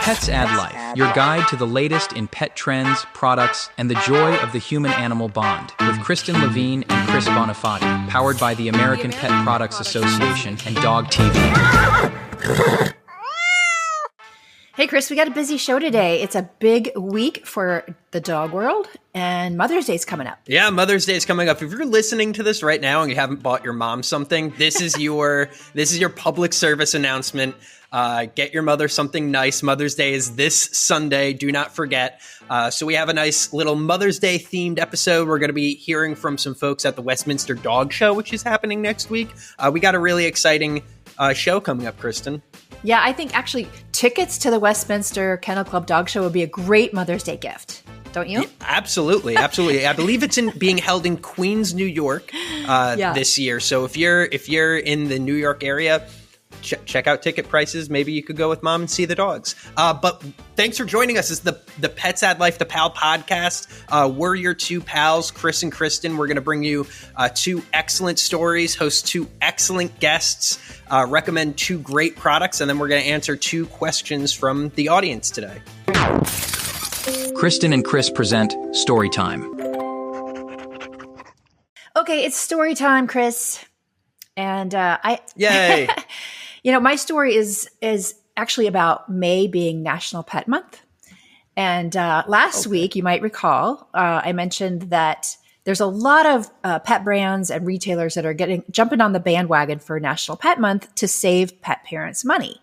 Pets Add Life, your guide to the latest in pet trends, products, and the joy of the human-animal bond, with Kristen Levine and Chris Bonifati, powered by the American Pet Products Association and DOGTV. Hey, Chris, we got a busy show today. It's a big week for the dog world, and Mother's Day is coming up. Yeah, Mother's Day is coming up. If you're listening to this right now and you haven't bought your mom something, this is your public service announcement. Get your mother something nice. Mother's Day is this Sunday. Do not forget. So we have a nice little Mother's Day themed episode. We're going to be hearing from some folks at the Westminster Dog Show, which is happening next week. We got a really exciting show coming up, Kristen. Yeah, I think actually tickets to the Westminster Kennel Club Dog Show would be a great Mother's Day gift. Don't you? Yeah, absolutely. I believe it's being held in Queens, New York this year. So if you're in the New York area, check out ticket prices. Maybe you could go with mom and see the dogs. But thanks for joining us. It's the Pets Add Life, the Pal podcast. We're your two pals, Chris and Kristen. We're going to bring you two excellent stories, host two excellent guests, recommend two great products, and then we're going to answer two questions from the audience today. Kristen and Chris present Story Time. Okay, it's story time, Chris. And Yay! You know, my story is actually about May being National Pet Month. And last week, you might recall, I mentioned that there's a lot of pet brands and retailers that are jumping on the bandwagon for National Pet Month to save pet parents money.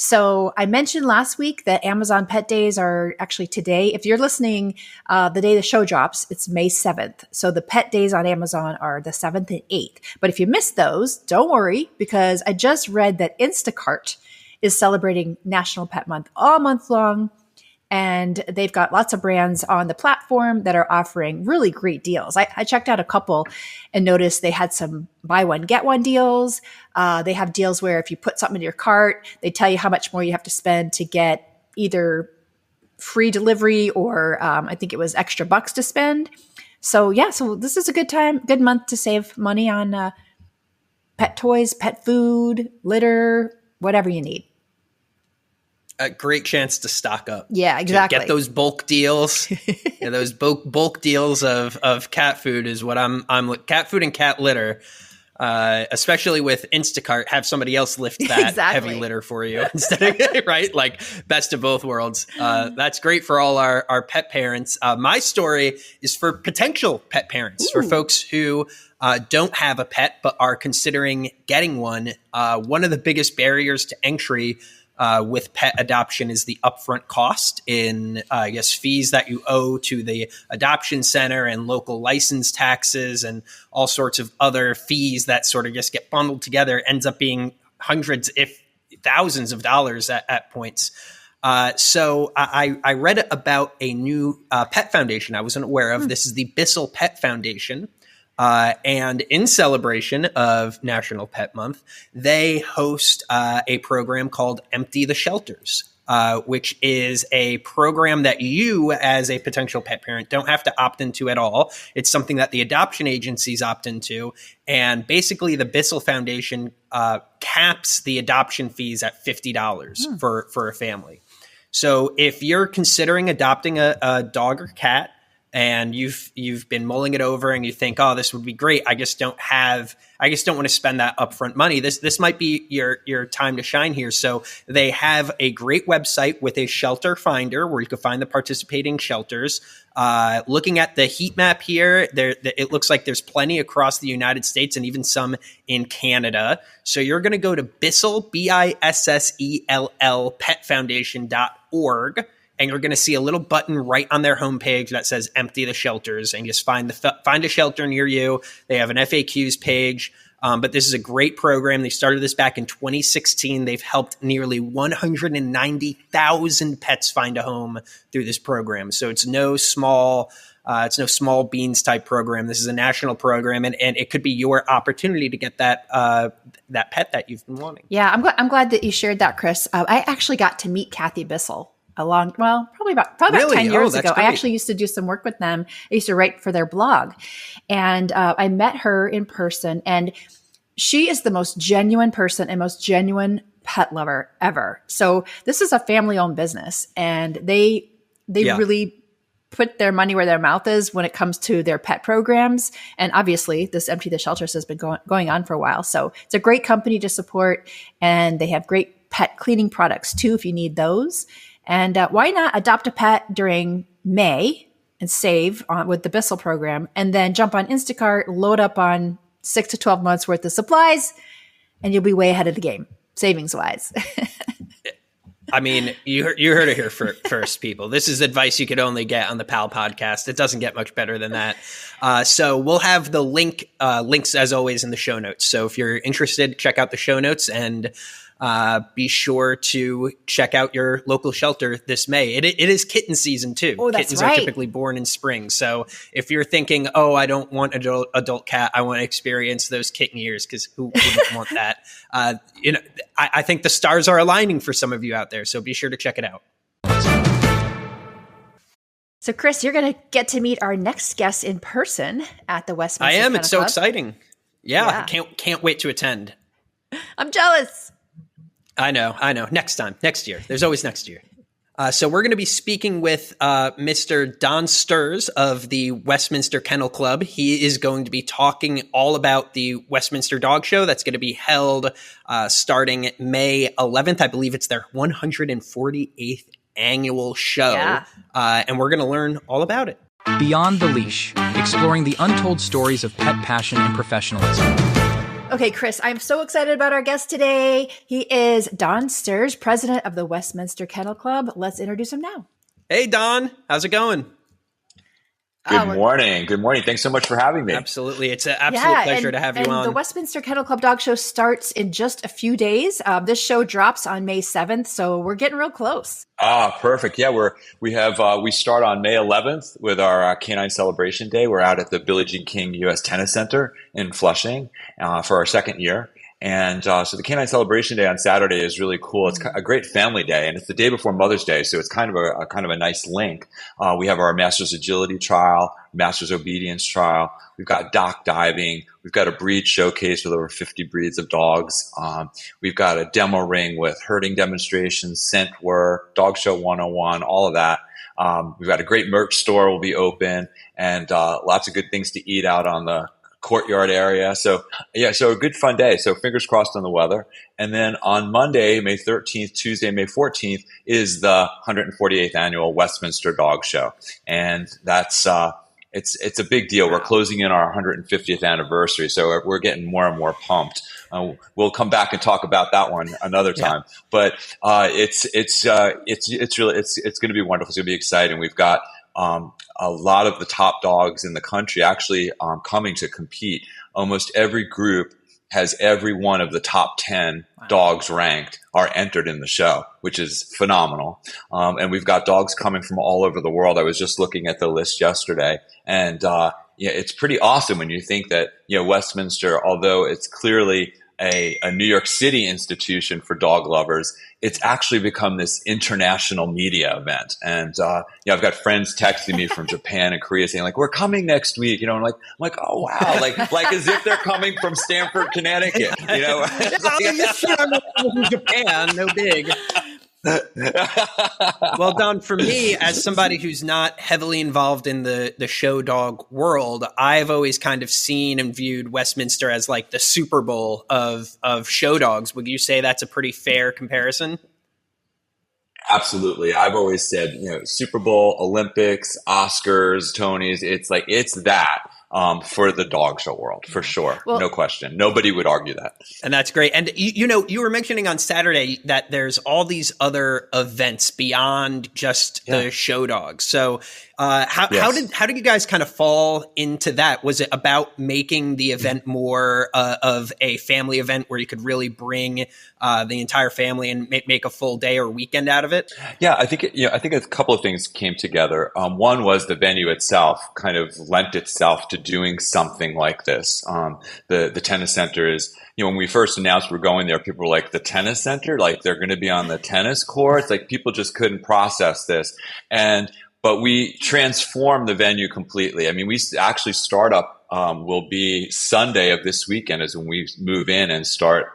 So I mentioned last week that Amazon Pet Days are actually today. If you're listening, the day the show drops, it's May 7th. So the pet days on Amazon are the 7th and 8th. But if you missed those, don't worry, because I just read that Instacart is celebrating National Pet Month all month long. And they've got lots of brands on the platform that are offering really great deals. I checked out a couple and noticed they had some buy one, get one deals. They have deals where if you put something in your cart, they tell you how much more you have to spend to get either free delivery or I think it was extra bucks to spend. So yeah, so this is a good month to save money on pet toys, pet food, litter, whatever you need. A great chance to stock up. Yeah, exactly. Get those bulk deals. Yeah, those bulk deals of cat food is what I'm cat food and cat litter. Especially with Instacart, have somebody else lift that heavy litter for you instead of right, like best of both worlds. That's great for all our pet parents. My story is for potential pet parents, for folks who don't have a pet but are considering getting one. One of the biggest barriers to entry with pet adoption is the upfront cost in, fees that you owe to the adoption center and local license taxes and all sorts of other fees that sort of just get bundled together. It ends up being hundreds, if thousands of dollars at points. So I read about a new pet foundation I wasn't aware of. This is the Bissell Pet Foundation. And in celebration of National Pet Month, they host a program called Empty the Shelters, which is a program that you, as a potential pet parent, don't have to opt into at all. It's something that the adoption agencies opt into. And basically, the Bissell Foundation caps the adoption fees at $50 for a family. So if you're considering adopting a dog or cat, and you've been mulling it over and you think, oh, this would be great. I just don't want to spend that upfront money. This might be your time to shine here. So they have a great website with a shelter finder where you can find the participating shelters. Looking at the heat map here, it looks like there's plenty across the United States and even some in Canada. So you're going to go to Bissell, Bissell, petfoundation.org. And you're going to see a little button right on their homepage that says Empty the Shelters, and just find a shelter near you. They have an FAQs page, but this is a great program. They started this back in 2016. They've helped nearly 190,000 pets find a home through this program. So it's no small beans type program. This is a national program, and it could be your opportunity to get that pet that you've been wanting. Yeah, I'm glad that you shared that, Chris. I actually got to meet Kathy Bissell. Probably about 10 years ago. Great. I actually used to do some work with them. I used to write for their blog, and I met her in person, and she is the most genuine person and most genuine pet lover ever. So this is a family-owned business, and they really put their money where their mouth is when it comes to their pet programs. And obviously, this Empty the Shelters has been going on for a while. So it's a great company to support, and they have great pet cleaning products too if you need those. And why not adopt a pet during May and save with the Bissell program, and then jump on Instacart, load up on 6 to 12 months worth of supplies, and you'll be way ahead of the game, savings-wise. I mean, you heard it here first, people. This is advice you could only get on the PAL podcast. It doesn't get much better than that. So we'll have the links, as always, in the show notes. So if you're interested, check out the show notes, and be sure to check out your local shelter this May. It is kitten season too. Oh, that's Kittens right. are typically born in spring. So if you're thinking, oh, I don't want adult cat, I want to experience those kitten years, because who wouldn't want that? I think the stars are aligning for some of you out there. So be sure to check it out. So Chris, you're going to get to meet our next guest in person at the Westminster I am. Kennel It's so Club. exciting. Yeah. Can't wait to attend. I'm jealous. I know. Next year. There's always next year. So we're going to be speaking with Mr. Don Sturz of the Westminster Kennel Club. He is going to be talking all about the Westminster Dog Show that's going to be held starting May 11th. I believe it's their 148th annual show. Yeah. And we're going to learn all about it. Beyond the Leash, exploring the untold stories of pet passion and professionalism. Okay, Chris, I'm so excited about our guest today. He is Don Sturz, president of the Westminster Kennel Club. Let's introduce him now. Hey, Don. How's it going? Good morning. Good morning. Thanks so much for having me. Absolutely. It's an absolute pleasure to have you on. The Westminster Kennel Club Dog Show starts in just a few days. This show drops on May 7th, so we're getting real close. Perfect. Yeah, we start on May 11th with our Canine Celebration Day. We're out at the Billie Jean King U.S. Tennis Center in Flushing for our second year. And so the Canine Celebration Day on Saturday is really cool. It's a great family day, and it's the day before Mother's Day, so it's kind of a nice link. We have our Master's Agility trial, Master's Obedience trial. We've got dock diving. We've got a breed showcase with over 50 breeds of dogs. We've got a demo ring with herding demonstrations, scent work, Dog Show 101, all of that. We've got a great merch store will be open, and lots of good things to eat out on the courtyard area. So a good fun day. So fingers crossed on the weather. And then on Monday, May 13th, Tuesday, May 14th is the 148th annual Westminster Dog Show. And that's, it's a big deal. We're closing in our 150th anniversary. So we're getting more and more pumped. We'll come back and talk about that one another time, but it's going to be wonderful. It's going to be exciting. We've got a lot of the top dogs in the country actually coming to compete. Almost every group has every one of the top 10 dogs ranked are entered in the show, which is phenomenal. And we've got dogs coming from all over the world. I was just looking at the list yesterday, and it's pretty awesome when you think that Westminster, although it's clearly a New York City institution for dog lovers, it's actually become this international media event. And I've got friends texting me from Japan and Korea saying, like, we're coming next week, and I'm like, oh wow, like as if they're coming from Stamford, Connecticut, From Japan, no big. Well, Don, for me, as somebody who's not heavily involved in the show dog world, I've always kind of seen and viewed Westminster as like the Super Bowl of show dogs. Would you say that's a pretty fair comparison? Absolutely. I've always said, Super Bowl, Olympics, Oscars, Tonys, it's that. For the dog show world, for sure. Well, no question. Nobody would argue that. And that's great. And you were mentioning on Saturday that there's all these other events beyond just the show dogs. So how did you guys kind of fall into that? Was it about making the event more of a family event where you could really bring the entire family and make a full day or weekend out of it? Yeah, I think a couple of things came together. One was the venue itself kind of lent itself to doing something like this. The tennis center is, when we first announced we're going there, people were like, the tennis center, like they're going to be on the tennis courts. Like people just couldn't process this. But we transformed the venue completely. I mean, we actually startup will be Sunday of this weekend is when we move in and start,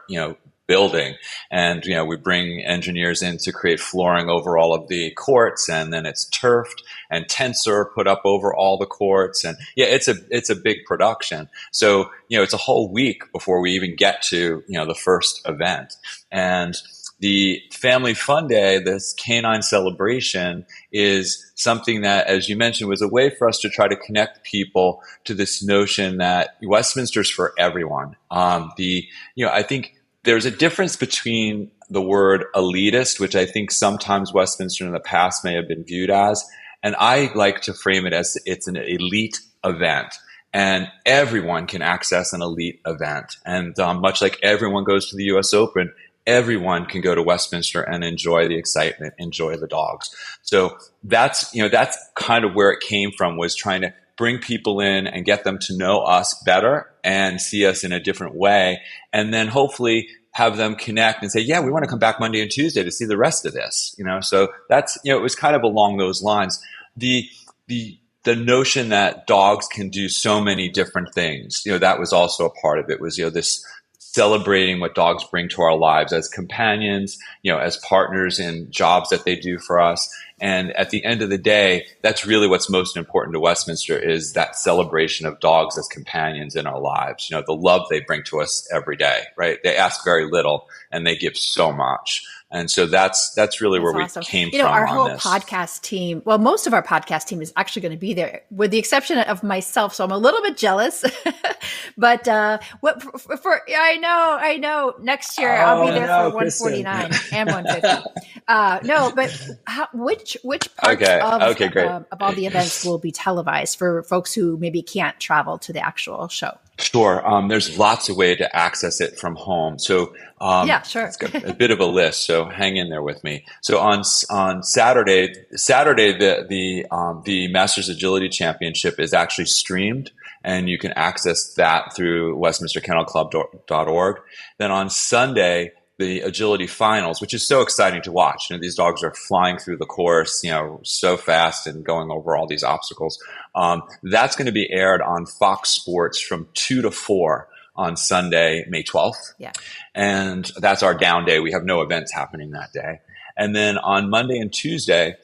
building. And, we bring engineers in to create flooring over all of the courts, and then it's turfed and tents are put up over all the courts. And yeah, it's a big production. So, it's a whole week before we even get to, the first event. And the Family Fun Day, this canine celebration, is something that, as you mentioned, was a way for us to try to connect people to this notion that Westminster's for everyone. I think there's a difference between the word elitist, which I think sometimes Westminster in the past may have been viewed as, and I like to frame it as it's an elite event. And everyone can access an elite event. And much like everyone goes to the US Open, everyone can go to Westminster and enjoy the excitement, enjoy the dogs. So that's kind of where it came from, was trying to bring people in and get them to know us better and see us in a different way. And then hopefully have them connect and say, yeah, we want to come back Monday and Tuesday to see the rest of this, So that's, it was kind of along those lines. The notion that dogs can do so many different things, that was also a part of it, was, this celebrating what dogs bring to our lives as companions, as partners in jobs that they do for us. And at the end of the day, that's really what's most important to Westminster, is that celebration of dogs as companions in our lives. The love they bring to us every day, right? They ask very little and they give so much. And so that's really where we came from. Our whole podcast team, well, most of our podcast team is actually going to be there, with the exception of myself. So I'm a little bit jealous. But I know. Next year I'll be there for 149 and 150. No, but which parts of all the events will be televised for folks who maybe can't travel to the actual show? Sure. There's lots of ways to access it from home. So yeah, sure. It's got a bit of a list, so hang in there with me. So on Saturday, the Masters Agility Championship is actually streamed, and you can access that through westminsterkennelclub.org. Then on Sunday, the agility finals, which is so exciting to watch. These dogs are flying through the course, so fast and going over all these obstacles. That's going to be aired on Fox Sports from 2 to 4 on Sunday, May 12th. Yeah. And that's our down day. We have no events happening that day. And then on Monday and Tuesday,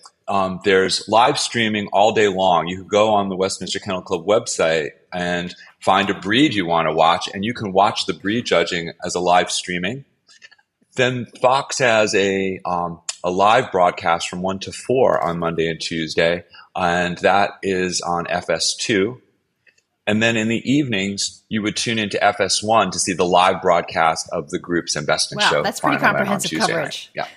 there's live streaming all day long. You can go on the Westminster Kennel Club website and find a breed you want to watch, and you can watch the breed judging as a live streaming. Then Fox has a live broadcast from 1 to 4 on Monday and Tuesday, and that is on FS2. And then in the evenings, you would tune into FS1 to see the live broadcast of the group's and best in show. Wow, that's pretty comprehensive coverage. Night. Yeah.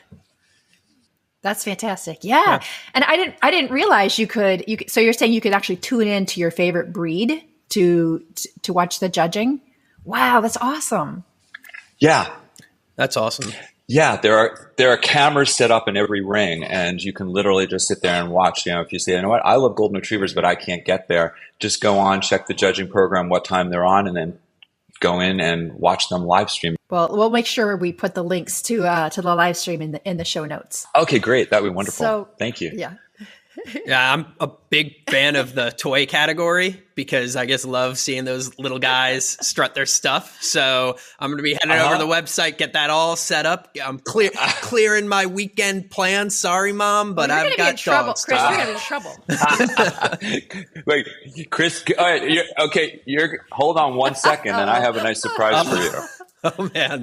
That's fantastic. Yeah. And I didn't realize you could, so you're saying you could actually tune in to your favorite breed to watch the judging? Wow, that's awesome. Yeah. That's awesome. Yeah, there are cameras set up in every ring, and you can literally just sit there and watch. If you say, you know what, I love golden retrievers, but I can't get there, just go on, check the judging program, what time they're on, and then go in and watch them live stream. Well, we'll make sure we put the links to the live stream in the show notes. Okay, great. That'd be wonderful. So, thank you. Yeah. Yeah, I'm a big fan of the toy category because I just love seeing those little guys strut their stuff. So I'm going to be heading over to the website, get that all set up. I'm clearing my weekend plans. Sorry, Mom, but I've got dogs. Chris, you're going to be in trouble. Wait, Chris, all right, hold on one second, and I have a nice surprise for you. Oh man,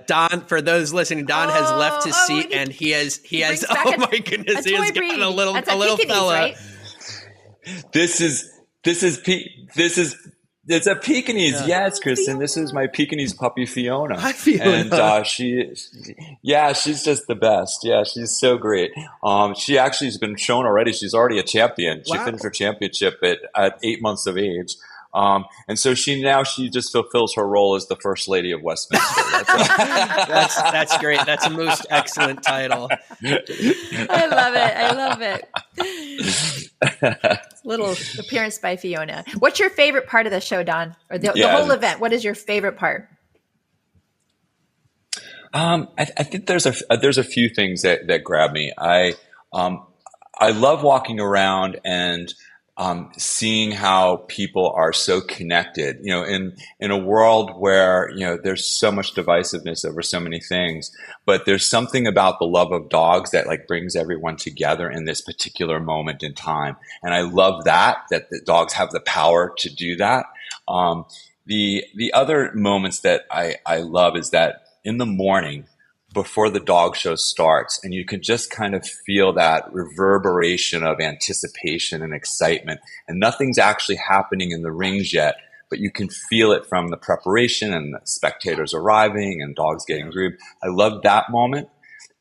Don. For those listening, Don has left his seat, and he has. Oh my goodness, he has gotten a little fella. Right? This is it's a Pekingese. Yeah. Yes, Kristen. This is my Pekingese puppy Fiona. Hi, Fiona. And she's just the best. Yeah, she's so great. She actually has been shown already. She's already a champion. Wow. She finished her championship at 8 months of age. And so she just fulfills her role as the First Lady of Westminster. That's great. That's a most excellent title. I love it. Little appearance by Fiona. What's your favorite part of the show, Don? Or the whole event? What is your favorite part? I think there's a few things that grab me. I love walking around and seeing how people are so connected, in a world where, there's so much divisiveness over so many things, but there's something about the love of dogs that like brings everyone together in this particular moment in time. And I love that the dogs have the power to do that. The other moments that I love is that in the morning, before the dog show starts, and you can just kind of feel that reverberation of anticipation and excitement, and nothing's actually happening in the rings yet, but you can feel it from the preparation and the spectators arriving and dogs getting groomed. I love that moment.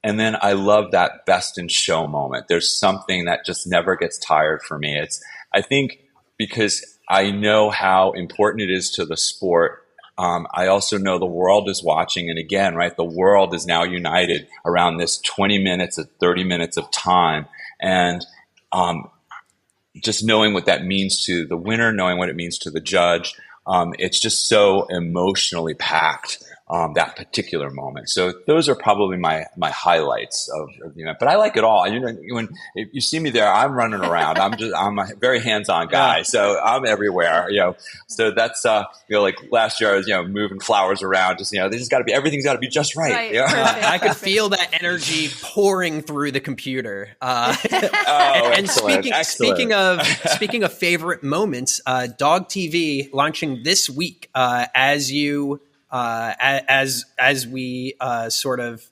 And then I love that best in show moment. There's something that just never gets tired for me. I think because I know how important it is to the sport. I also know the world is watching. And again, right, the world is now united around this 20 minutes or 30 minutes of time. And just knowing what that means to the winner, knowing what it means to the judge, it's just so emotionally packed, that particular moment. So those are probably my highlights of the event. But I like it all. When if you see me there, I'm running around. I'm a very hands-on guy, so I'm everywhere. So that's like last year I was moving flowers around. Just everything's got to be just right. I could feel that energy pouring through the computer. And speaking of favorite moments, DOGTV launching this week as we sort of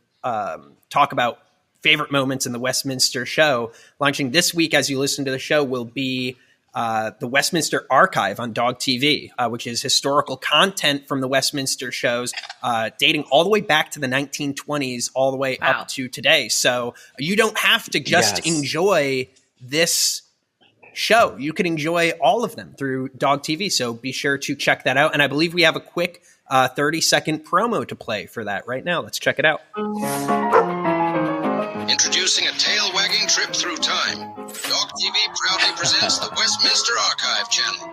talk about favorite moments in the Westminster show, launching this week as you listen to the show will be the Westminster Archive on DOGTV, which is historical content from the Westminster shows dating all the way back to the 1920s, all the way up to today. So you don't have to just enjoy this show. You can enjoy all of them through DOGTV. So be sure to check that out. And I believe we have a quick 30-second promo to play for that right now. Let's check it out. Introducing a tail-wagging trip through time. DOGTV proudly presents the Westminster Archive channel.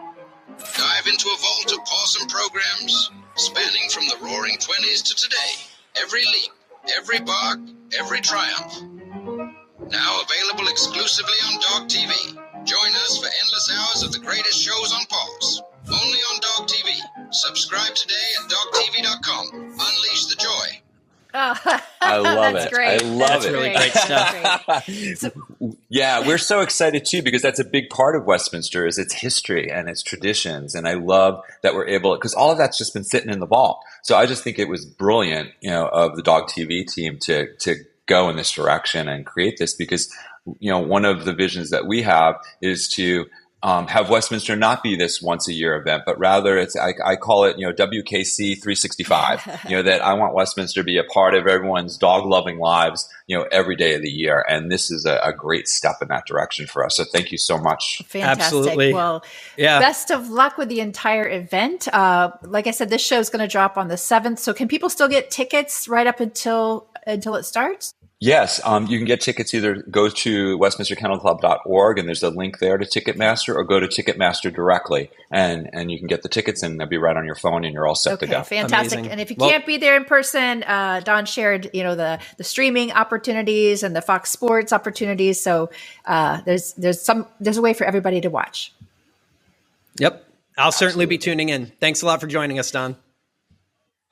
Dive into a vault of awesome programs spanning from the roaring 20s to today. Every leap, every bark, every triumph. Now available exclusively on DOGTV. Join us for endless hours of the greatest shows on pause. Only on DOGTV. Subscribe today at dogtv.com. Unleash the joy. Oh, I love that's it. Great. I love that's it. Really great stuff. Yeah, we're so excited too because that's a big part of Westminster is its history and its traditions. And I love that we're able, because all of that's just been sitting in the vault. So I just think it was brilliant, of the DOGTV team to go in this direction and create this because, one of the visions that we have is to have Westminster not be this once a year event, but rather I call it, WKC 365, that I want Westminster to be a part of everyone's dog loving lives, every day of the year. And this is a great step in that direction for us. So thank you so much. Fantastic. Absolutely. Well, best of luck with the entire event. Like I said, this show is going to drop on the 7th. So can people still get tickets right up until it starts? Yes, you can get tickets either go to westminsterkennelclub.org and there's a link there to Ticketmaster or go to Ticketmaster directly and you can get the tickets and they'll be right on your phone and you're all set to go. Fantastic. Amazing. And if you can't be there in person, Don shared, the streaming opportunities and the Fox Sports opportunities. So there's a way for everybody to watch. Yep. I'll certainly be tuning in. Thanks a lot for joining us, Don.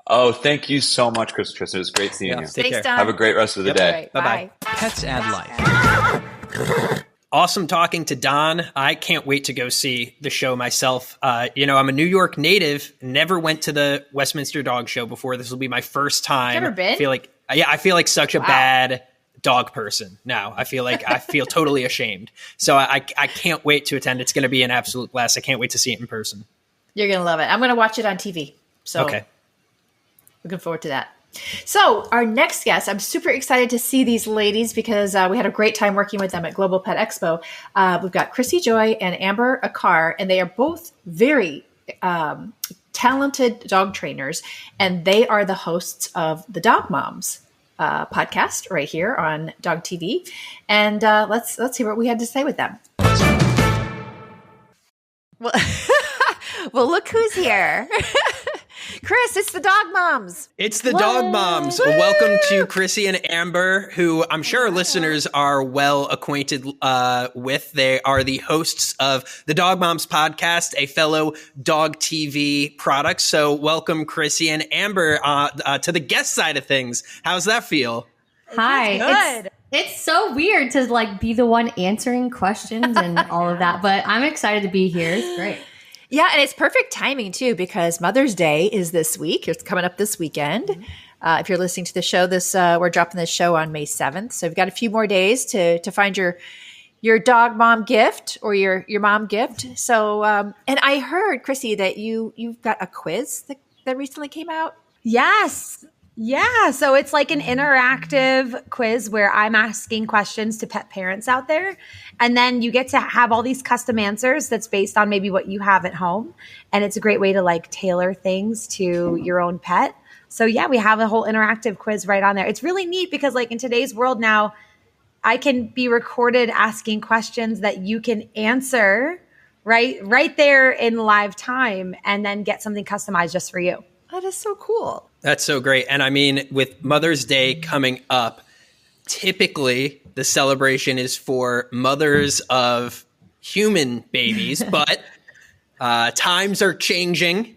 Oh, thank you so much, Kristen. It was great seeing you. Thanks, Don. Have a great rest of the day. Right, bye-bye. Pets add life. Awesome talking to Don. I can't wait to go see the show myself. I'm a New York native, never went to the Westminster Dog Show before. This will be my first time. Never been? I feel like such a bad dog person now. I feel totally ashamed. So I can't wait to attend. It's going to be an absolute blast. I can't wait to see it in person. You're going to love it. I'm going to watch it on TV. So okay. Looking forward to that. So our next guest, I'm super excited to see these ladies because we had a great time working with them at Global Pet Expo. We've got Chrissy Joy and Amber Aquart, and they are both very talented dog trainers, and they are the hosts of the Dog Moms podcast right here on DOGTV. And let's hear what we had to say with them. Well, look who's here. Chris, it's the dog moms. It's the dog moms. Woo! Welcome to Chrissy and Amber, who I'm sure listeners are well acquainted with. They are the hosts of the Dog Moms podcast, a fellow DOGTV product. So welcome, Chrissy and Amber, to the guest side of things. How's that feel? Hi. Good. It's so weird to like be the one answering questions and all of that, but I'm excited to be here. It's great. Yeah, and it's perfect timing too, because Mother's Day is this week. It's coming up this weekend. If you're listening to the show, we're dropping this show on May 7th. So we've got a few more days to find your dog mom gift or your mom gift. So, and I heard, Chrissy, that you've got a quiz that recently came out. Yes. Yeah. So it's like an interactive quiz where I'm asking questions to pet parents out there. And then you get to have all these custom answers that's based on maybe what you have at home. And it's a great way to like tailor things to your own pet. So yeah, we have a whole interactive quiz right on there. It's really neat because like in today's world now, I can be recorded asking questions that you can answer right there in live time and then get something customized just for you. That is so cool. That's so great. And I mean, with Mother's Day coming up, typically the celebration is for mothers of human babies, but times are changing.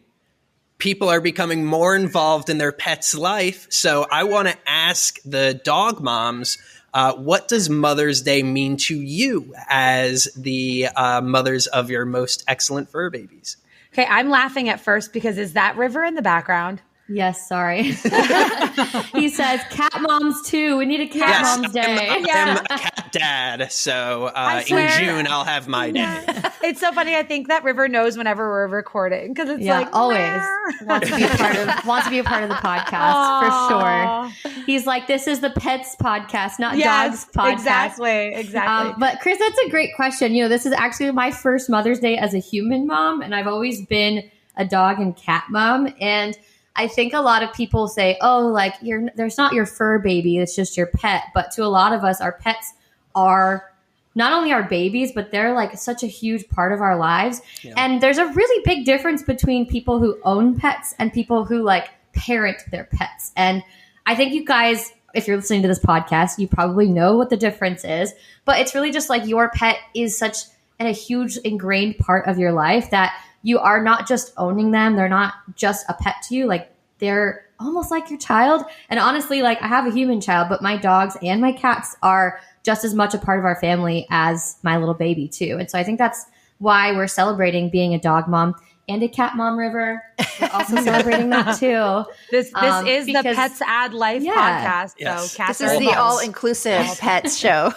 People are becoming more involved in their pet's life. So I want to ask the dog moms, what does Mother's Day mean to you as the mothers of your most excellent fur babies? Okay, I'm laughing at first because is that River in the background? Yes, sorry. He says cat moms too. We need a cat moms day. I'm a cat dad, so in June I'll have my day. It's so funny. I think that River knows whenever we're recording because it's like always wants to be a part of the podcast for sure. He's like, this is the pets podcast, not dogs podcast. Exactly. But Chris, that's a great question. You know, this is actually my first Mother's Day as a human mom, and I've always been a dog and cat mom, and I think a lot of people say, oh, like there's not your fur baby, it's just your pet. But to a lot of us, our pets are not only our babies, but they're like such a huge part of our lives. Yeah. And there's a really big difference between people who own pets and people who like parent their pets. And I think you guys, if you're listening to this podcast, you probably know what the difference is. But it's really just like your pet is such a huge ingrained part of your life that you are not just owning them. They're not just a pet to you. Like they're almost like your child. And honestly, like I have a human child, but my dogs and my cats are just as much a part of our family as my little baby too. And so I think that's why we're celebrating being a dog mom and a cat mom, River. We're also celebrating that too. This is the Pets Add Life podcast. Yes. So cats this is the all-inclusive pets show.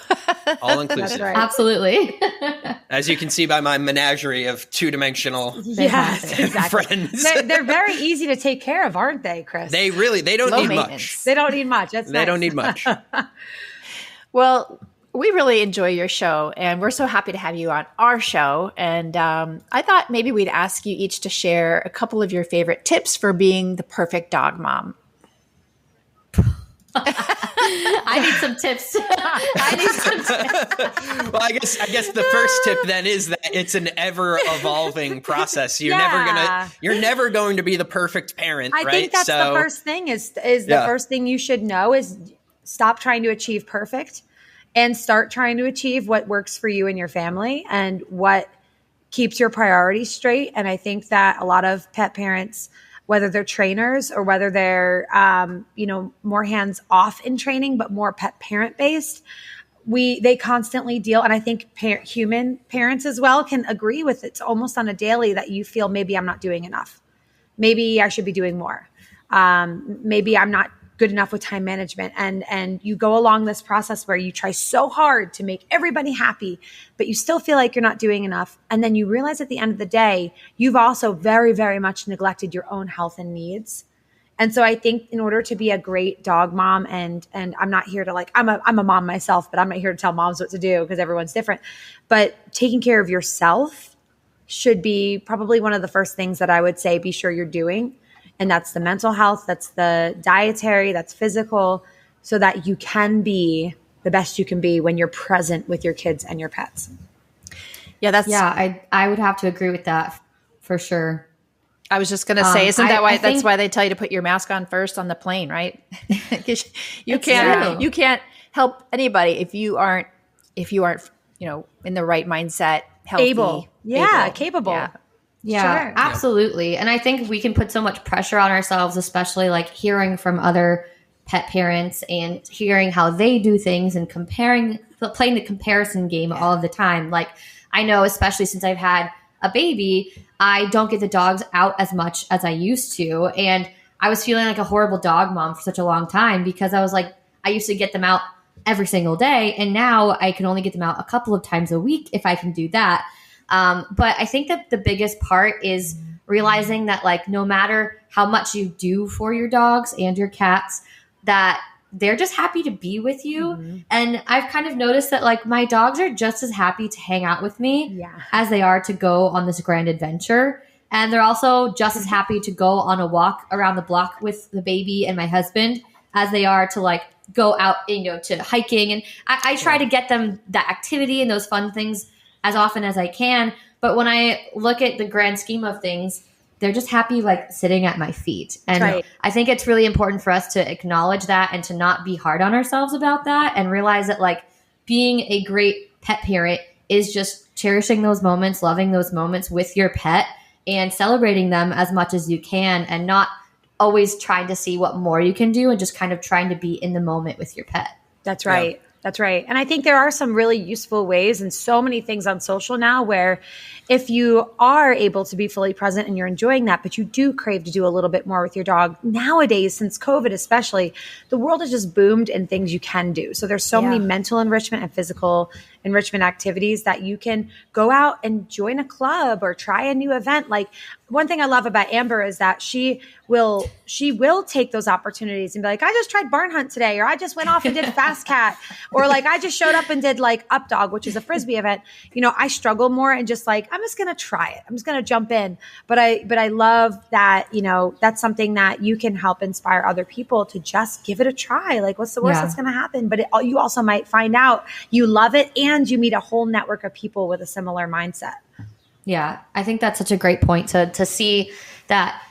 All inclusive. Right. Absolutely. As you can see by my menagerie of two-dimensional friends. They're very easy to take care of, aren't they, Chris? They don't need much. They don't need much. They don't need much. Well, we really enjoy your show, and we're so happy to have you on our show. And I thought maybe we'd ask you each to share a couple of your favorite tips for being the perfect dog mom. I need some tips. Well, I guess the first tip then is that it's an ever evolving process. You're never going to be the perfect parent. I think that's the first thing is the first thing you should know is stop trying to achieve perfect and start trying to achieve what works for you and your family and what keeps your priorities straight. And I think that a lot of pet parents, whether they're trainers or whether they're, more hands off in training, but more pet parent based, they constantly deal. And I think human parents as well can agree with it's almost on a daily that you feel maybe I'm not doing enough. Maybe I should be doing more. Maybe I'm not good enough with time management. And you go along this process where you try so hard to make everybody happy, but you still feel like you're not doing enough. And then you realize at the end of the day, you've also very, very much neglected your own health and needs. And so I think in order to be a great dog mom, and I'm not here to I'm a mom myself, but I'm not here to tell moms what to do because everyone's different. But taking care of yourself should be probably one of the first things that I would say, be sure you're doing. And that's the mental health, that's the dietary, that's physical, so that you can be the best you can be when you're present with your kids and your pets. I would have to agree with that for sure. I was just going to say, isn't that why that's why they tell you to put your mask on first on the plane, right? you can't help anybody if you aren't, in the right mindset, healthy, capable. Yeah, sure. Absolutely. And I think we can put so much pressure on ourselves, especially like hearing from other pet parents and hearing how they do things and playing the comparison game all of the time. Like I know, especially since I've had a baby, I don't get the dogs out as much as I used to. And I was feeling like a horrible dog mom for such a long time because I was like, I used to get them out every single day. And now I can only get them out a couple of times a week if I can do that. But I think that the biggest part is realizing that like, no matter how much you do for your dogs and your cats, that they're just happy to be with you. Mm-hmm. And I've kind of noticed that like my dogs are just as happy to hang out with me as they are to go on this grand adventure. And they're also just as happy to go on a walk around the block with the baby and my husband as they are to like go out, to hiking. And I try to get them that activity and those fun things as often as I can. But when I look at the grand scheme of things, they're just happy like sitting at my feet. And I think it's really important for us to acknowledge that and to not be hard on ourselves about that and realize that like being a great pet parent is just cherishing those moments, loving those moments with your pet and celebrating them as much as you can and not always trying to see what more you can do and just kind of trying to be in the moment with your pet. That's right. Yeah. That's right. And I think there are some really useful ways and so many things on social now where if you are able to be fully present and you're enjoying that, but you do crave to do a little bit more with your dog nowadays, since COVID especially, the world has just boomed in things you can do. So there's so many mental enrichment and physical enrichment activities that you can go out and join a club or try a new event. Like one thing I love about Amber is that she will take those opportunities and be like, I just tried barn hunt today, or I just went off and did fast cat, or like I just showed up and did like up dog, which is a Frisbee event. I struggle more and just like, I'm just going to try it. I'm just going to jump in. But I love that, that's something that you can help inspire other people to just give it a try. Like what's the worst that's going to happen? But you also might find out you love it and you meet a whole network of people with a similar mindset. Yeah, I think that's such a great point to see that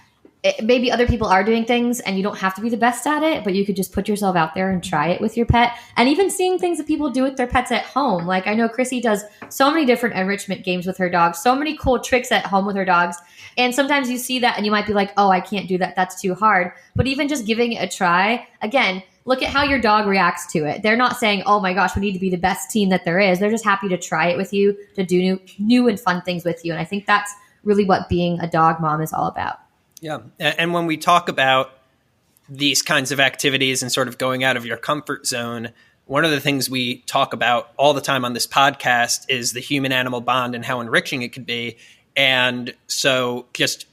maybe other people are doing things and you don't have to be the best at it, but you could just put yourself out there and try it with your pet. And even seeing things that people do with their pets at home. Like I know Chrissy does so many different enrichment games with her dogs, so many cool tricks at home with her dogs. And sometimes you see that and you might be like, oh, I can't do that. That's too hard. But even just giving it a try, again, look at how your dog reacts to it. They're not saying, oh my gosh, we need to be the best team that there is. They're just happy to try it with you, to do new and fun things with you. And I think that's really what being a dog mom is all about. Yeah. And when we talk about these kinds of activities and sort of going out of your comfort zone, one of the things we talk about all the time on this podcast is the human-animal bond and how enriching it could be. And so just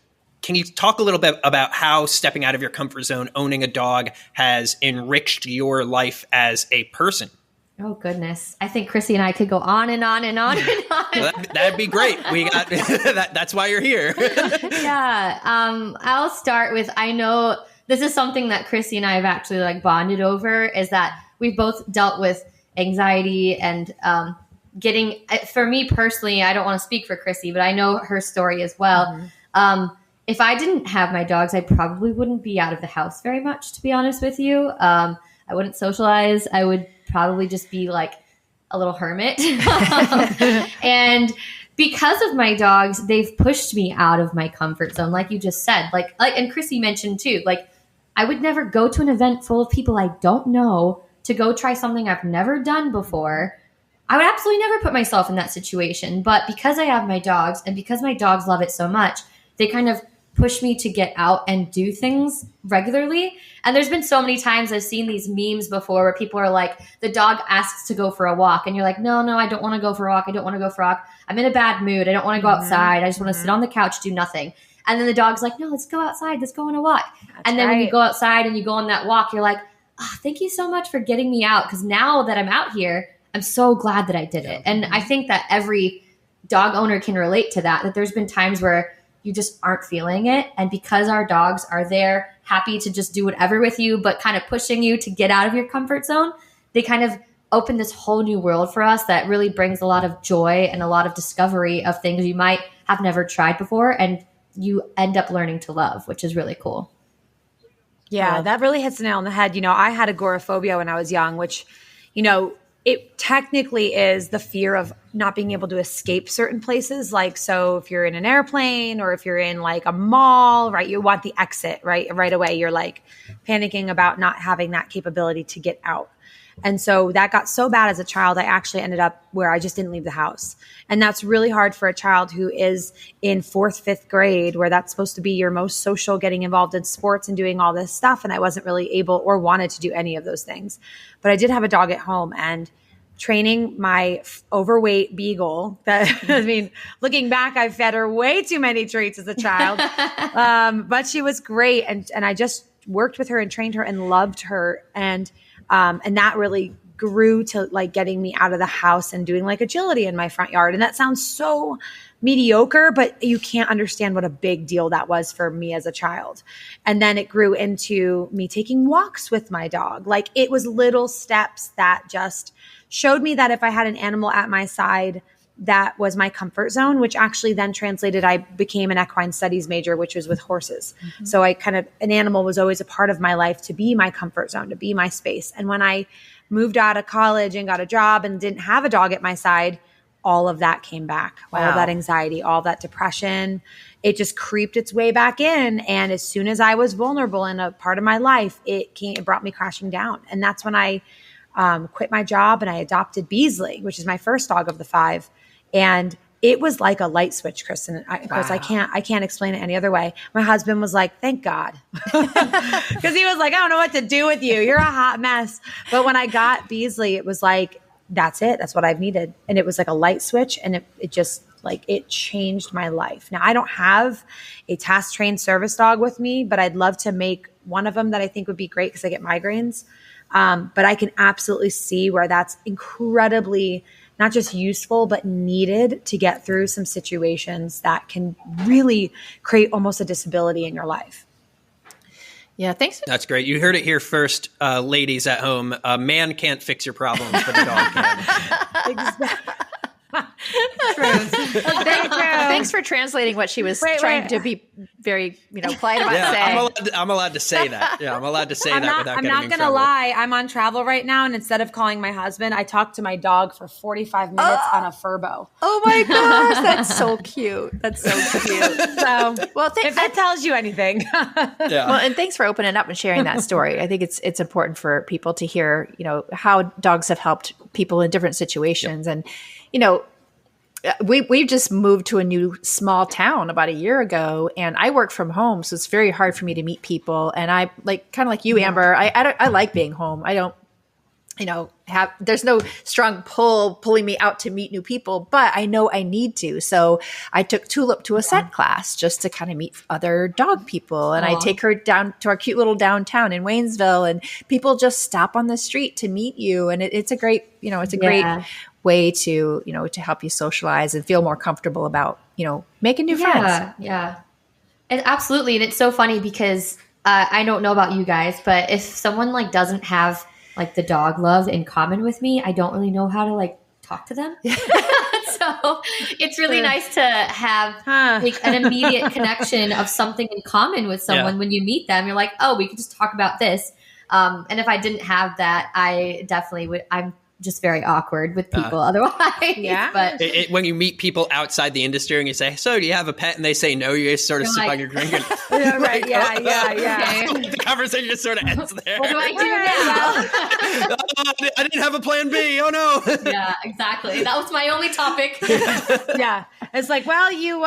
can you talk a little bit about how stepping out of your comfort zone, owning a dog, has enriched your life as a person? Oh, goodness. I think Chrissy and I could go on and on and on and on. Well, that'd be great. We got that's why you're here. Yeah. I'll start with, I know this is something that Chrissy and I have actually like bonded over, is that we've both dealt with anxiety and getting, for me personally, I don't want to speak for Chrissy, but I know her story as well. Mm-hmm. If I didn't have my dogs, I probably wouldn't be out of the house very much, to be honest with you. I wouldn't socialize. I would probably just be like a little hermit. And because of my dogs, they've pushed me out of my comfort zone. Like you just said, like, and Chrissy mentioned too, like I would never go to an event full of people I don't know to go try something I've never done before. I would absolutely never put myself in that situation. But because I have my dogs and because my dogs love it so much, they kind of push me to get out and do things regularly. And there's been so many times I've seen these memes before where people are like, the dog asks to go for a walk. And you're like, no, I don't want to go for a walk. I don't want to go for a walk. I'm in a bad mood. I don't want to go outside. I just want to sit on the couch, do nothing. And then the dog's like, no, let's go outside. Let's go on a walk. And then when you go outside and you go on that walk, you're like, oh, thank you so much for getting me out. Because now that I'm out here, I'm so glad that I did it. And I think that every dog owner can relate to that there's been times where you just aren't feeling it. And because our dogs are there, happy to just do whatever with you, but kind of pushing you to get out of your comfort zone, they kind of open this whole new world for us that really brings a lot of joy and a lot of discovery of things you might have never tried before. And you end up learning to love, which is really cool. Yeah, that really hits the nail on the head. I had agoraphobia when I was young, which, it technically is the fear of not being able to escape certain places. Like, so if you're in an airplane or if you're in like a mall, right, you want the exit, right away. You're like panicking about not having that capability to get out. And so that got so bad as a child, I actually ended up where I just didn't leave the house. And that's really hard for a child who is in 4th, 5th grade, where that's supposed to be your most social, getting involved in sports and doing all this stuff. And I wasn't really able or wanted to do any of those things. But I did have a dog at home, and training my overweight beagle looking back, I fed her way too many treats as a child. But she was great. And I just worked with her and trained her and loved her. And that really grew to like getting me out of the house and doing like agility in my front yard. And that sounds so mediocre, but you can't understand what a big deal that was for me as a child. And then it grew into me taking walks with my dog. Like, it was little steps that just showed me that if I had an animal at my side, that was my comfort zone, which actually then translated, I became an equine studies major, which was with horses. Mm-hmm. So an animal was always a part of my life to be my comfort zone, to be my space. And when I moved out of college and got a job and didn't have a dog at my side, all of that came back. Wow. All of that anxiety, all that depression, it just creeped its way back in. And as soon as I was vulnerable in a part of my life, it brought me crashing down. And that's when I quit my job and I adopted Beasley, which is my first dog of the 5. And it was like a light switch, Kristen. Of course, I can't explain it any other way. My husband was like, thank God. Because he was like, I don't know what to do with you. You're a hot mess. But when I got Beasley, it was like, that's it. That's what I've needed. And it was like a light switch. And it just like, it changed my life. Now, I don't have a task trained service dog with me, but I'd love to make one of them that I think would be great because I get migraines. But I can absolutely see where that's incredibly not just useful, but needed to get through some situations that can really create almost a disability in your life. Yeah, thanks. That's great. You heard it here first, ladies at home. A man can't fix your problems, but a dog can. Exactly. Thanks for translating what she was trying to be very, polite about saying. I'm allowed to say that. Yeah, I'm allowed to say that without getting in trouble. I'm not going to lie. I'm on travel right now, and instead of calling my husband, I talked to my dog for 45 minutes on a furbo. Oh my gosh, that's so cute. That's so cute. So, well, if that tells you anything. Yeah. Well, and thanks for opening up and sharing that story. I think it's important for people to hear, how dogs have helped people in different situations. Yep. And, we just moved to a new small town about a year ago, and I work from home. So it's very hard for me to meet people. And I kind of like you, Amber, I like being home. I don't, there's no strong pulling me out to meet new people, but I know I need to. So I took Tulip to a scent class just to kind of meet other dog people. And I take her down to our cute little downtown in Waynesville, and people just stop on the street to meet you. And it's a great, great way to, to help you socialize and feel more comfortable about, making new friends. Yeah. And absolutely. And it's so funny because I don't know about you guys, but if someone doesn't have the dog love in common with me, I don't really know how to talk to them. So it's really nice to have an immediate connection of something in common with someone. When you meet them, you're like, oh, we could just talk about this. And if I didn't have that, I definitely would. I'm just very awkward with people otherwise. Yeah. But when you meet people outside the industry and you say, so do you have a pet? And they say no, you just sort of sip on your drink. And, yeah, right. Yeah. Okay. The conversation just sort of ends there. What do I do now? I didn't have a plan B. Oh no. Yeah, exactly. That was my only topic. Yeah. It's like, well, you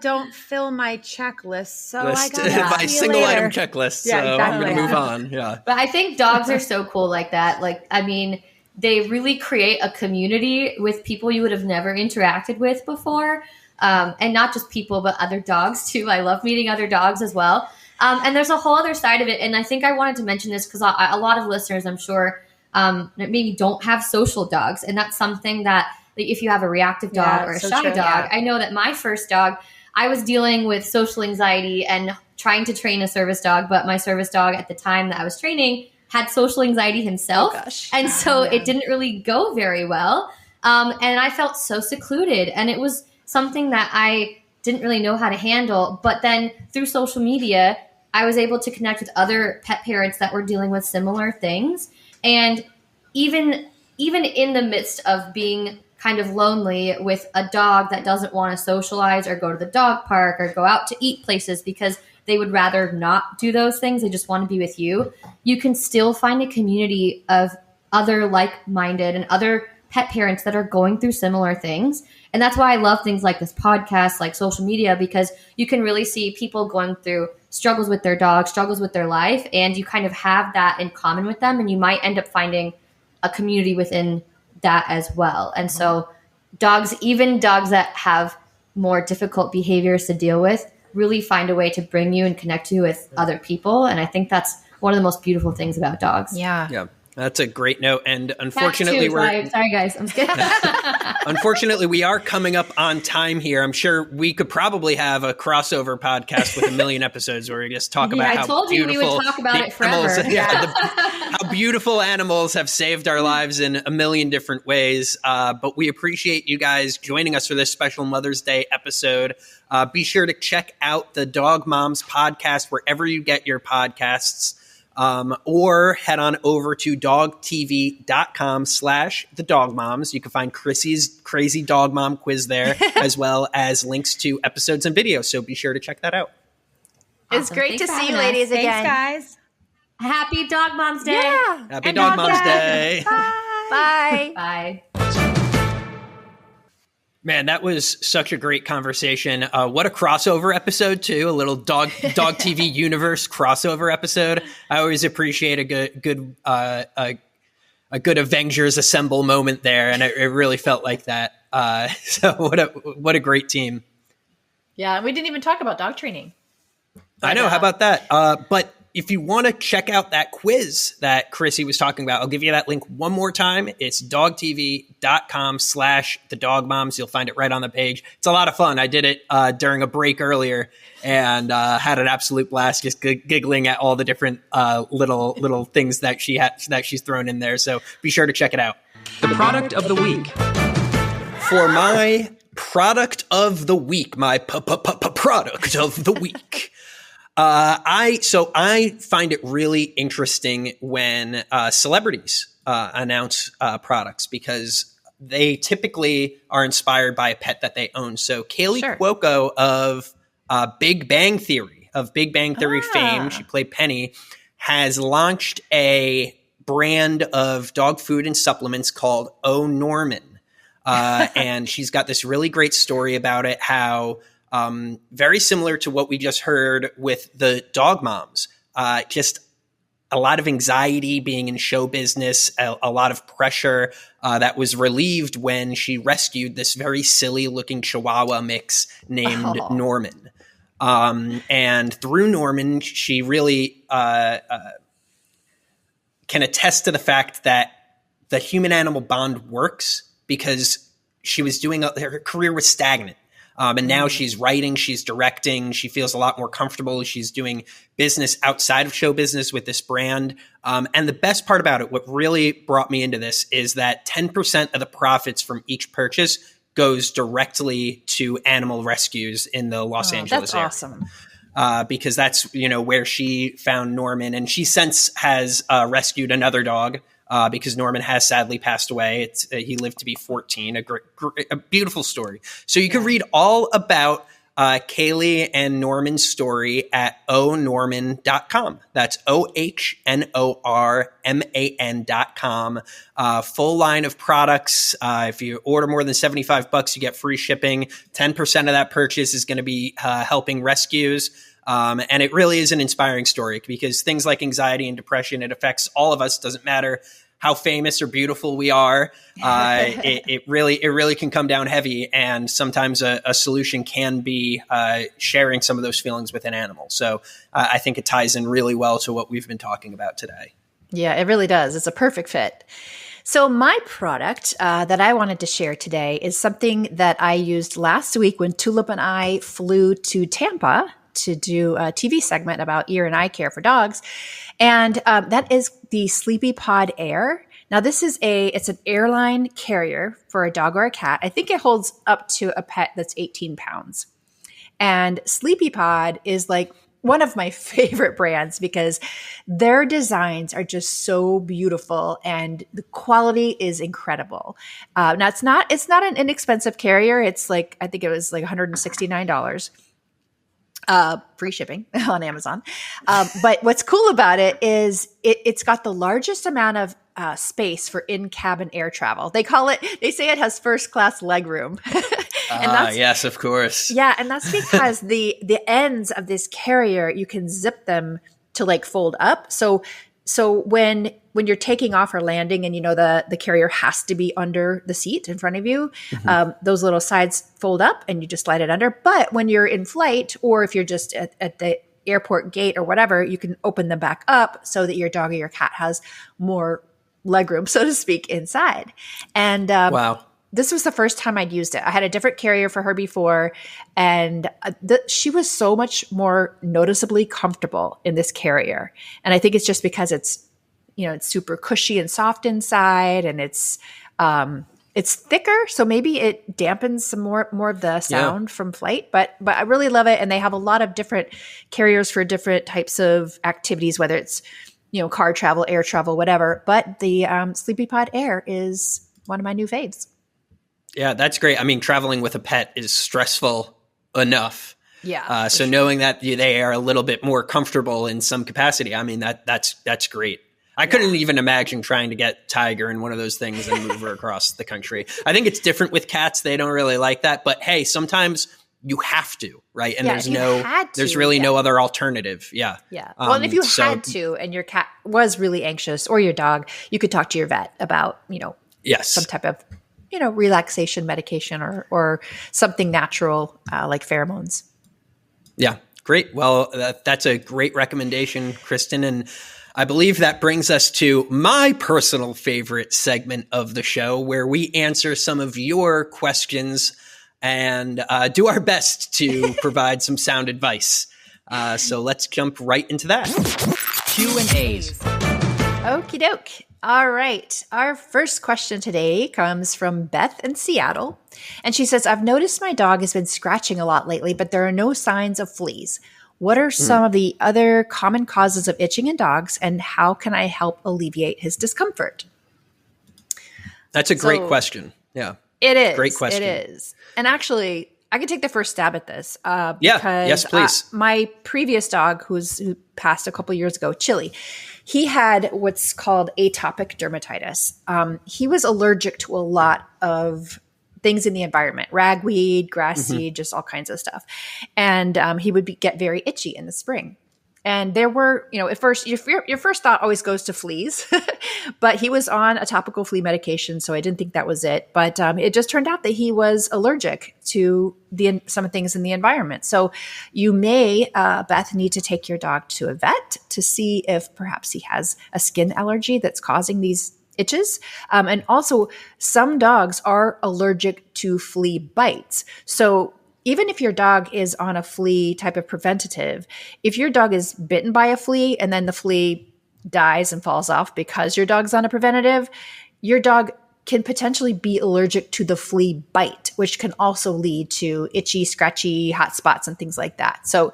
don't fill my checklist. So I got my single item checklist. So exactly. I'm going to move on. Yeah. But I think dogs are so cool like that. They really create a community with people you would have never interacted with before. And not just people, but other dogs too. I love meeting other dogs as well. And there's a whole other side of it. And I think I wanted to mention this because a lot of listeners, I'm sure, maybe don't have social dogs. And that's something that if you have a reactive dog or a shy dog, I know that my first dog, I was dealing with social anxiety and trying to train a service dog. But my service dog at the time that I was training had social anxiety himself. Oh, gosh. And so it didn't really go very well. And I felt so secluded. And it was something that I didn't really know how to handle. But then through social media, I was able to connect with other pet parents that were dealing with similar things. And even in the midst of being kind of lonely with a dog that doesn't want to socialize or go to the dog park or go out to eat places because they would rather not do those things, they just want to be with you, you can still find a community of other like-minded and other pet parents that are going through similar things. And that's why I love things like this podcast, like social media, because you can really see people going through struggles with their dog, struggles with their life, and you kind of have that in common with them, and you might end up finding a community within that as well. And so even dogs that have more difficult behaviors to deal with, really find a way to bring you and connect you with other people. And I think that's one of the most beautiful things about dogs. Yeah. That's a great note. And unfortunately, sorry guys. I'm kidding. Unfortunately, we are coming up on time here. I'm sure we could probably have a crossover podcast with a million episodes where we just talk about how told you we would talk about it forever. How beautiful animals have saved our lives in a million different ways. But we appreciate you guys joining us for this special Mother's Day episode. Be sure to check out the Dog Moms podcast wherever you get your podcasts. Or head on over to dogtv.com/thedogmoms. You can find Chrissy's crazy dog mom quiz there, as well as links to episodes and videos. So be sure to check that out. Awesome. It's great to see you ladies again. Thanks, guys. Happy Dog Moms Day. Yeah. Happy Dog Moms Day. Bye. Bye. Man, that was such a great conversation. What a crossover episode, too. A little Dog TV universe crossover episode. I always appreciate a good Avengers Assemble moment there, and it really felt like that. So what a great team. Yeah, we didn't even talk about dog training. I know. How about that? But if you want to check out that quiz that Chrissy was talking about, I'll give you that link one more time. It's dogtv.com/thedogmoms. You'll find it right on the page. It's a lot of fun. I did it during a break earlier and had an absolute blast just giggling at all the different little things that she's thrown in there. So be sure to check it out. The product of the week. For my product of the week, my product of the week. I find it really interesting when celebrities announce products because they typically are inspired by a pet that they own. So Kaylee Cuoco of Big Bang Theory fame, she played Penny, has launched a brand of dog food and supplements called Oh Norman. And she's got this really great story about it, how very similar to what we just heard with the Dog Moms, just a lot of anxiety being in show business, a lot of pressure that was relieved when she rescued this very silly looking Chihuahua mix named Norman. And through Norman, she really can attest to the fact that the human animal bond works because she was doing her career was stagnant. And now she's writing, she's directing, she feels a lot more comfortable. She's doing business outside of show business with this brand. And the best part about it, what really brought me into this is that 10% of the profits from each purchase goes directly to animal rescues in the Los Angeles area. That's awesome. Because that's, where she found Norman. And she since has rescued another dog. Because Norman has sadly passed away. He lived to be 14. A beautiful story. So you can read all about Kaylee and Norman's story at onorman.com. That's OHNORMAN.com. Full line of products. If you order more than $75, you get free shipping. 10% of that purchase is going to be helping rescues. And it really is an inspiring story because things like anxiety and depression, it affects all of us. Doesn't matter how famous or beautiful we are. It really can come down heavy. And sometimes a solution can be sharing some of those feelings with an animal. So I think it ties in really well to what we've been talking about today. Yeah, it really does. It's a perfect fit. So my product that I wanted to share today is something that I used last week when Tulip and I flew to Tampa to do a TV segment about ear and eye care for dogs. And that is the Sleepy Pod Air. Now this is it's an airline carrier for a dog or a cat. I think it holds up to a pet that's 18 pounds. And Sleepy Pod is like one of my favorite brands because their designs are just so beautiful and the quality is incredible. Now it's not an inexpensive carrier. It's like, I think it was like $169. Free shipping on Amazon. But what's cool about it is it's got the largest amount of space for in-cabin air travel. They say it has first class legroom. Yes, of course. Yeah. And that's because the ends of this carrier, you can zip them to like fold up. So when you're taking off or landing and the carrier has to be under the seat in front of you, those little sides fold up and you just slide it under. But when you're in flight or if you're just at the airport gate or whatever, you can open them back up so that your dog or your cat has more legroom, so to speak, inside. And wow. This was the first time I'd used it. I had a different carrier for her before, and she was so much more noticeably comfortable in this carrier. And I think it's just because it's super cushy and soft inside, and it's thicker, so maybe it dampens some more of the sound from flight. But I really love it, and they have a lot of different carriers for different types of activities, whether it's car travel, air travel, whatever. But the Sleepy Pod Air is one of my new faves. Yeah, that's great. I mean, traveling with a pet is stressful enough. Yeah. So knowing that they are a little bit more comfortable in some capacity, I mean, that's great. I couldn't even imagine trying to get Tiger in one of those things and move her across the country. I think it's different with cats. They don't really like that. But hey, sometimes you have to, right? And there's really no other alternative. Yeah. Yeah. Well, and if you had to and your cat was really anxious or your dog, you could talk to your vet about, some type of relaxation medication or something natural like pheromones. Yeah, great. Well, that's a great recommendation, Kristen. And I believe that brings us to my personal favorite segment of the show, where we answer some of your questions and do our best to provide some sound advice. So let's jump right into that. Q&As. Okie doke. All right. Our first question today comes from Beth in Seattle. And she says, I've noticed my dog has been scratching a lot lately, but there are no signs of fleas. What are some of the other common causes of itching in dogs, and how can I help alleviate his discomfort? That's a great question. Yeah. It is. Great question. It is. And actually, I can take the first stab at this. Because, yes, please. My previous dog, who passed a couple years ago, Chili, he had what's called atopic dermatitis. He was allergic to a lot of things in the environment, ragweed, grass seed, just all kinds of stuff. And he would get very itchy in the spring. And there were, at first, your first thought always goes to fleas, but he was on a topical flea medication, so I didn't think that was it. But it just turned out that he was allergic to some things in the environment. So you may, Beth, need to take your dog to a vet to see if perhaps he has a skin allergy that's causing these itches. And also, some dogs are allergic to flea bites. So even if your dog is on a flea type of preventative, if your dog is bitten by a flea and then the flea dies and falls off because your dog's on a preventative, your dog can potentially be allergic to the flea bite, which can also lead to itchy, scratchy, hot spots and things like that. So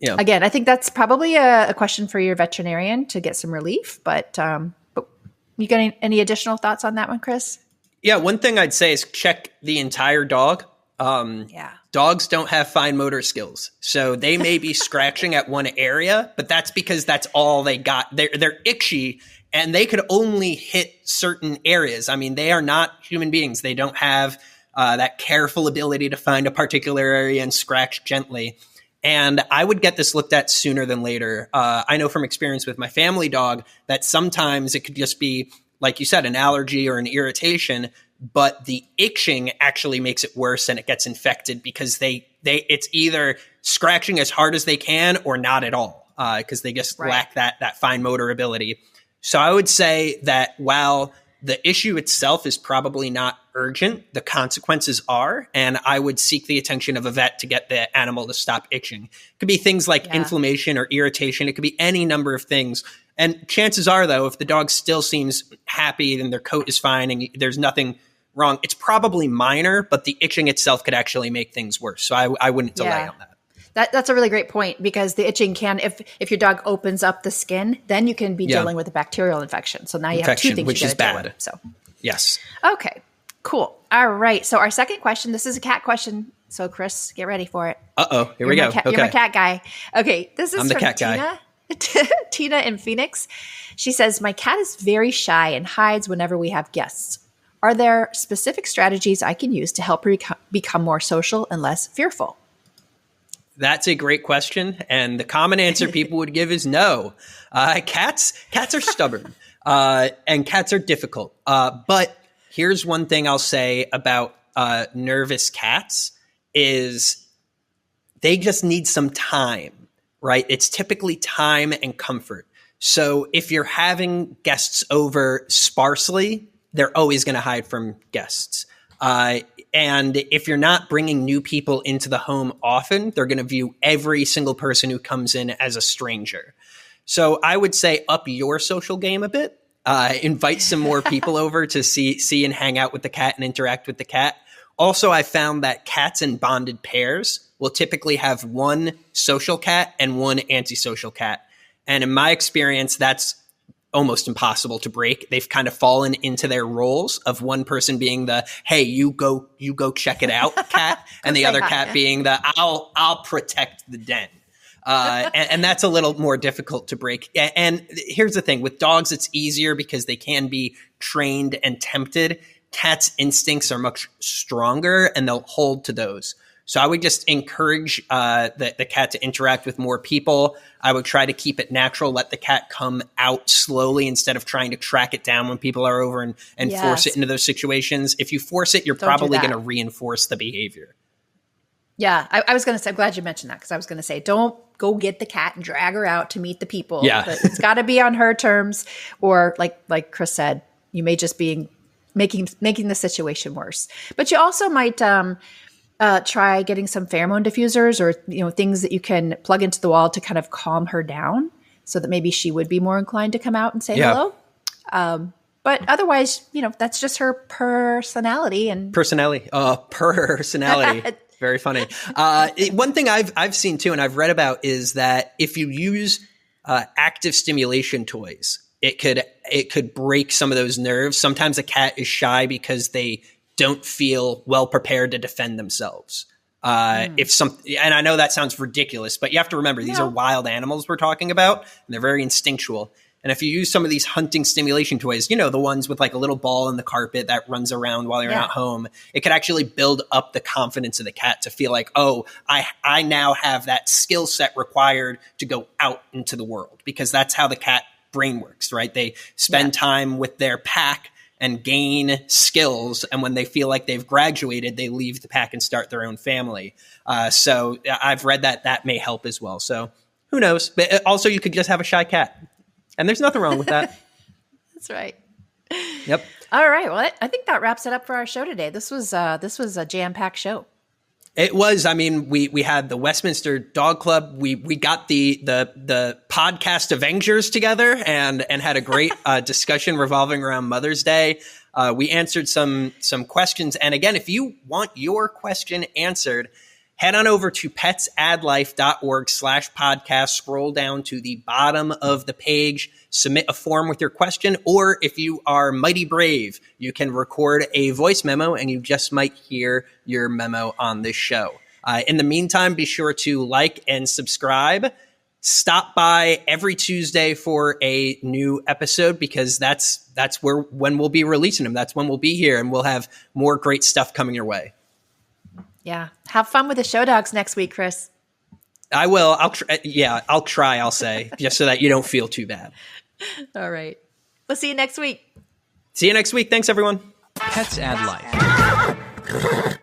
again, I think that's probably a question for your veterinarian to get some relief. But you got any additional thoughts on that one, Chris? Yeah, one thing I'd say is check the entire dog. Dogs don't have fine motor skills. So they may be scratching at one area, but that's because that's all they got. They're itchy and they could only hit certain areas. I mean, they are not human beings. They don't have that careful ability to find a particular area and scratch gently. And I would get this looked at sooner than later. I know from experience with my family dog that sometimes it could just be, like you said, an allergy or an irritation, but the itching actually makes it worse and it gets infected because it's either scratching as hard as they can or not at all because they just lack that fine motor ability. So I would say that while the issue itself is probably not urgent, the consequences are, and I would seek the attention of a vet to get the animal to stop itching. It could be things like inflammation or irritation. It could be any number of things. And chances are, though, if the dog still seems happy and their coat is fine and there's nothing wrong, it's probably minor, but the itching itself could actually make things worse. So I wouldn't delay on that. That's a really great point, because the itching can, if your dog opens up the skin, then you can be dealing with a bacterial infection. So now you have two things which you is gotta bad. deal with. So Yes. okay, cool. All right. So our second question. This is a cat question. So Chris, get ready for it. Here we go. Okay. You're my cat guy. Okay. This is I'm the from cat Tina. guy. Tina in Phoenix. She says, my cat is very shy and hides whenever we have guests. Are there specific strategies I can use to help her become more social and less fearful? That's a great question. And the common answer people would give is no. Cats are stubborn and cats are difficult. But here's one thing I'll say about nervous cats is they just need some time, right? It's typically time and comfort. So if you're having guests over sparsely, they're always going to hide from guests. And if you're not bringing new people into the home often, they're going to view every single person who comes in as a stranger. So I would say up your social game a bit. Invite some more people over to see and hang out with the cat and interact with the cat. Also, I found that cats in bonded pairs will typically have one social cat and one antisocial cat. And in my experience, that's almost impossible to break. They've kind of fallen into their roles of one person being the, hey, you go check it out cat, and the other cat being the, I'll protect the den. And that's a little more difficult to break. And here's the thing, with dogs, it's easier because they can be trained and tempted. Cats' instincts are much stronger and they'll hold to those. So I would just encourage the cat to interact with more people. I would try to keep it natural, let the cat come out slowly instead of trying to track it down when people are over and force it into those situations. If you force it, you're probably going to reinforce the behavior. Yeah, I was going to say, I'm glad you mentioned that, because I was going to say, don't go get the cat and drag her out to meet the people. Yeah. But it's got to be on her terms, or like Chris said, you may just be making the situation worse. But you also might try getting some pheromone diffusers, or things that you can plug into the wall to kind of calm her down, so that maybe she would be more inclined to come out and say hello. But otherwise, that's just her personality and personality. Very funny. One thing I've seen too, and I've read about, is that if you use active stimulation toys, it could break some of those nerves. Sometimes a cat is shy because they don't feel well prepared to defend themselves. And I know that sounds ridiculous, but you have to remember these are wild animals we're talking about, and they're very instinctual. And if you use some of these hunting stimulation toys, the ones with like a little ball in the carpet that runs around while you're not home, it could actually build up the confidence of the cat to feel like, oh, I now have that skill set required to go out into the world, because that's how the cat brain works, right? They spend time with their pack and gain skills. And when they feel like they've graduated, they leave the pack and start their own family. So I've read that may help as well. So who knows? But also you could just have a shy cat. And there's nothing wrong with that. That's right. Yep. All right. Well, I think that wraps it up for our show today. This was a jam-packed show. It was. I mean, we had the Westminster Dog Club. We got the podcast Avengers together and had a great discussion revolving around Mother's Day. We answered some questions. And again, if you want your question answered, head on over to petsadlife.org/podcast. Scroll down to the bottom of the page, submit a form with your question, or if you are mighty brave, you can record a voice memo and you just might hear your memo on this show. In the meantime, be sure to like and subscribe. Stop by every Tuesday for a new episode, because that's when we'll be releasing them. That's when we'll be here, and we'll have more great stuff coming your way. Yeah. Have fun with the show dogs next week, Chris. I will. I'll try, I'll say, just so that you don't feel too bad. All right. We'll see you next week. See you next week. Thanks, everyone. Pets Add Life.